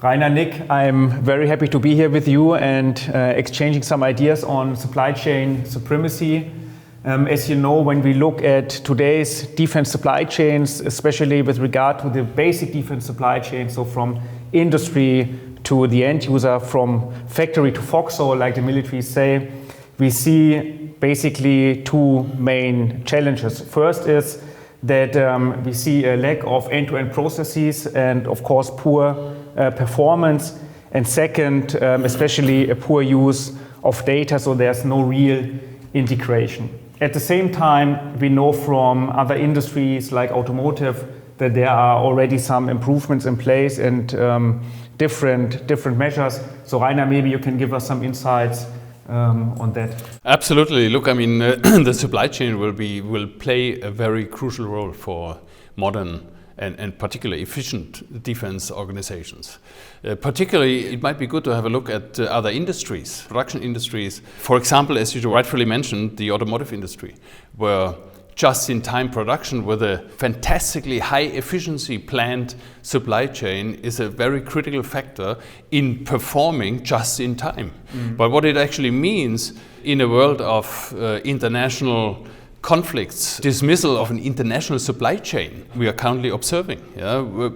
Rainer, Nick, I'm very happy to be here with you and exchanging some ideas on supply chain supremacy. As you know, when we look at today's defense supply chains, especially with regard to the basic defense supply chain, so from industry to the end user, from factory to foxhole, like the military say, we see basically two main challenges. First is that we see a lack of end-to-end processes and, of course, poor performance. And second, especially a poor use of data, so there's no real integration. At the same time, we know from other industries like automotive that there are already some improvements in place and different measures. So Rainer, maybe you can give us some insights on that. Absolutely. Look, I mean, the supply chain will play a very crucial role for modern and particularly efficient defense organizations. Particularly, it might be good to have a look at other industries, production industries. For example, as you rightfully mentioned, the automotive industry, where just-in-time production with a fantastically high-efficiency planned supply chain is a very critical factor in performing just-in-time. But what it actually means in a world of international conflicts, dismissal of an international supply chain we are currently observing,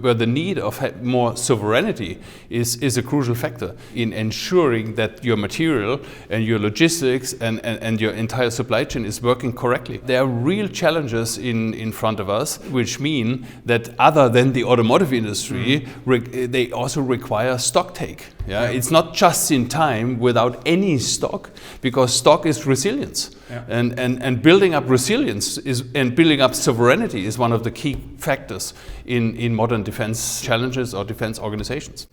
where the need of more sovereignty is a crucial factor in ensuring that your material and your logistics and your entire supply chain is working correctly. There are real challenges in front of us, which mean that other than the automotive industry, they also require stock take. It's not just in time without any stock, because stock is resilience. And building up resilience and building up sovereignty is one of the key factors in modern defense challenges or defense organizations.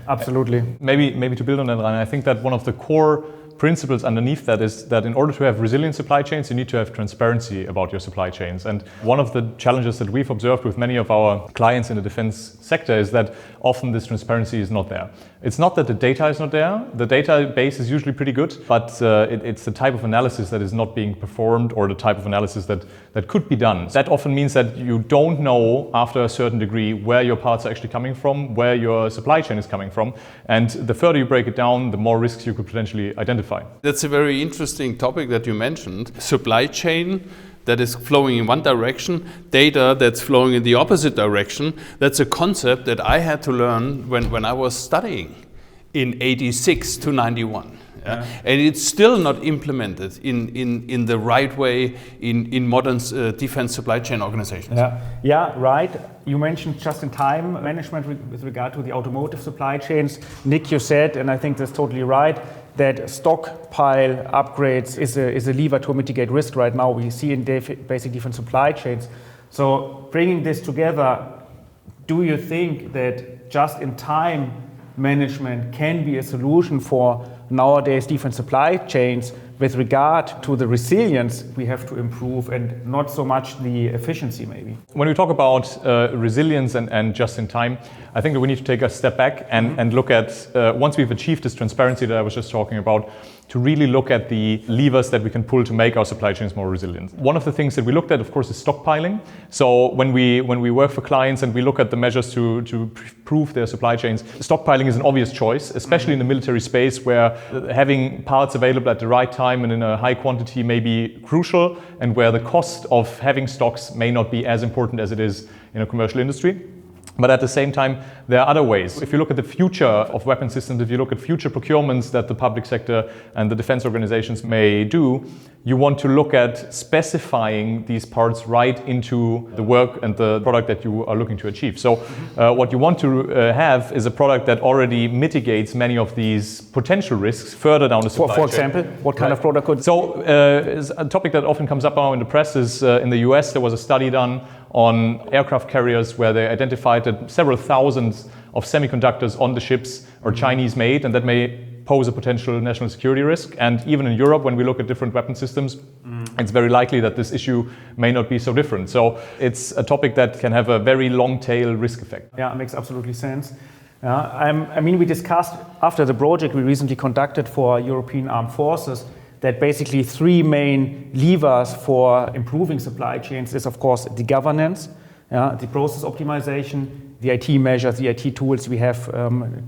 Absolutely. Maybe to build on that, Rainer, I think that one of the core principles underneath that is that in order to have resilient supply chains, you need to have transparency about your supply chains. And one of the challenges that we've observed with many of our clients in the defense sector is that often this transparency is not there. It's not that the data is not there. The database is usually pretty good, but it's the type of analysis that is not being performed or the type of analysis that could be done. That often means that you don't know after a certain degree where your parts are actually coming from, where your supply chain is coming from. And the further you break it down, the more risks you could potentially identify. That's a very interesting topic that you mentioned. Supply chain that is flowing in one direction, data that's flowing in the opposite direction. That's a concept that I had to learn when I was studying in 86 to 91. And it's still not implemented in the right way in modern defense supply chain organizations. Right. You mentioned just-in-time management with regard to the automotive supply chains. Nick, you said, and I think that's totally right, that stockpile upgrades is a lever to mitigate risk right now. We see in basic defense supply chains. So bringing this together, do you think that just-in-time management can be a solution for nowadays defense supply chains with regard to the resilience we have to improve and not so much the efficiency maybe? When we talk about resilience and just-in-time, I think that we need to take a step back and look at, once we've achieved this transparency that I was just talking about, to really look at the levers that we can pull to make our supply chains more resilient. One of the things that we looked at, of course, is stockpiling. So when we work for clients and we look at the measures to improve their supply chains, stockpiling is an obvious choice, especially in the military space where having parts available at the right time and in a high quantity may be crucial, and where the cost of having stocks may not be as important as it is in a commercial industry. But at the same time, there are other ways. If you look at the future of weapon systems, if you look at future procurements that the public sector and the defense organizations may do, you want to look at specifying these parts right into the work and the product that you are looking to achieve. So what you want to have is a product that already mitigates many of these potential risks further down the supply chain. For example, what kind of product could? So a topic that often comes up now in the press is in the US, there was a study done on aircraft carriers where they identified that several thousands of semiconductors on the ships are Chinese made, and that may pose a potential national security risk. And even in Europe, when we look at different weapon systems, it's very likely that this issue may not be so different. So it's a topic that can have a very long tail risk effect. Yeah, it makes absolutely sense. I mean, we discussed after the project we recently conducted for European Armed Forces that basically three main levers for improving supply chains is, of course, the governance, the process optimization, the IT measures, the IT tools we have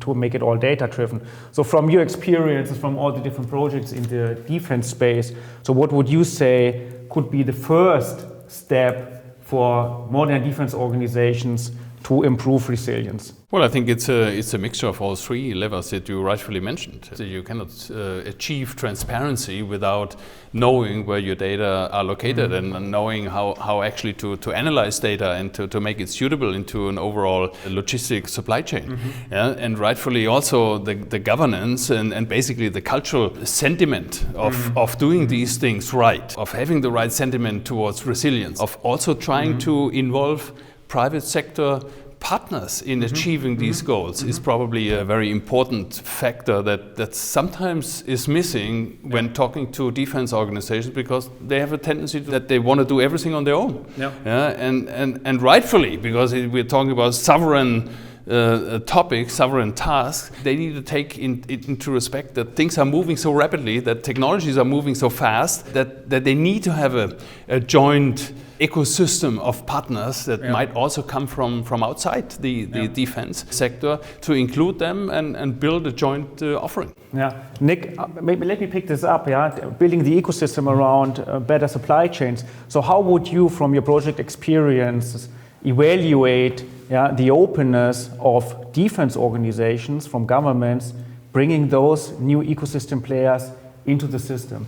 to make it all data-driven. So from your experiences, from all the different projects in the defense space, so what would you say could be the first step for modern defense organizations to improve resilience? Well, I think it's a mixture of all three levers that you rightfully mentioned. So you cannot achieve transparency without knowing where your data are located and knowing how actually to analyze data and to make it suitable into an overall logistic supply chain. Yeah? And rightfully also the governance and basically the cultural sentiment of doing these things right, of having the right sentiment towards resilience, of also trying to involve private sector partners in achieving these goals is probably a very important factor that sometimes is missing when talking to defense organizations, because they have a tendency that they want to do everything on their own. And rightfully, because we're talking about sovereign topics, sovereign tasks, they need to take into respect that things are moving so rapidly, that technologies are moving so fast, that they need to have a joint ecosystem of partners that might also come from outside the defense sector, to include them and build a joint offering. Nick, maybe let me pick this up. Building the ecosystem around better supply chains. So how would you, from your project experiences, evaluate the openness of defense organizations, from governments, bringing those new ecosystem players into the system?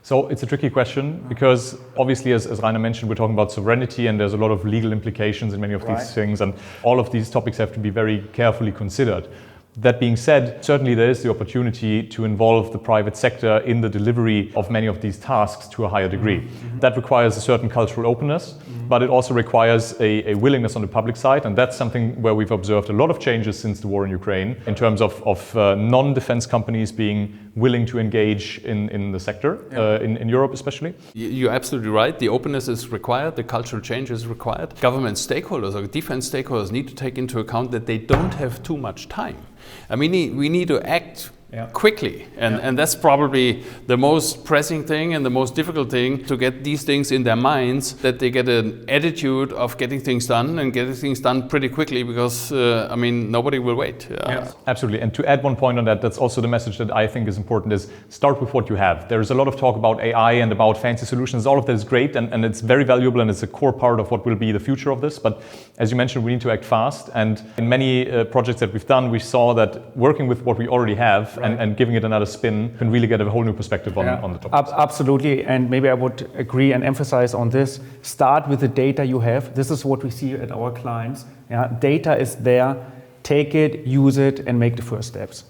So it's a tricky question, because obviously, as Rainer mentioned, we're talking about sovereignty, and there's a lot of legal implications in many of these things, and all of these topics have to be very carefully considered. That being said, certainly there is the opportunity to involve the private sector in the delivery of many of these tasks to a higher degree. That requires a certain cultural openness, but it also requires a willingness on the public side, and that's something where we've observed a lot of changes since the war in Ukraine, in terms of non-defense companies being willing to engage in the sector, in Europe especially. You're absolutely right. The openness is required, the cultural change is required. Government stakeholders or defense stakeholders need to take into account that they don't have too much time. I mean, we need to act quickly, and that's probably the most pressing thing and the most difficult thing, to get these things in their minds, that they get an attitude of getting things done and getting things done pretty quickly, because nobody will wait. Absolutely. And to add one point on that, that's also the message that I think is important, is start with what you have. There's a lot of talk about AI and about fancy solutions. All of that is great, and it's very valuable, and it's a core part of what will be the future of this. But as you mentioned, we need to act fast, and in many projects that we've done, we saw that working with what we already have and giving it another spin can really get a whole new perspective on the topic. Absolutely, and maybe I would agree and emphasize on this. Start with the data you have. This is what we see at our clients. Data is there. Take it, use it, and make the first steps.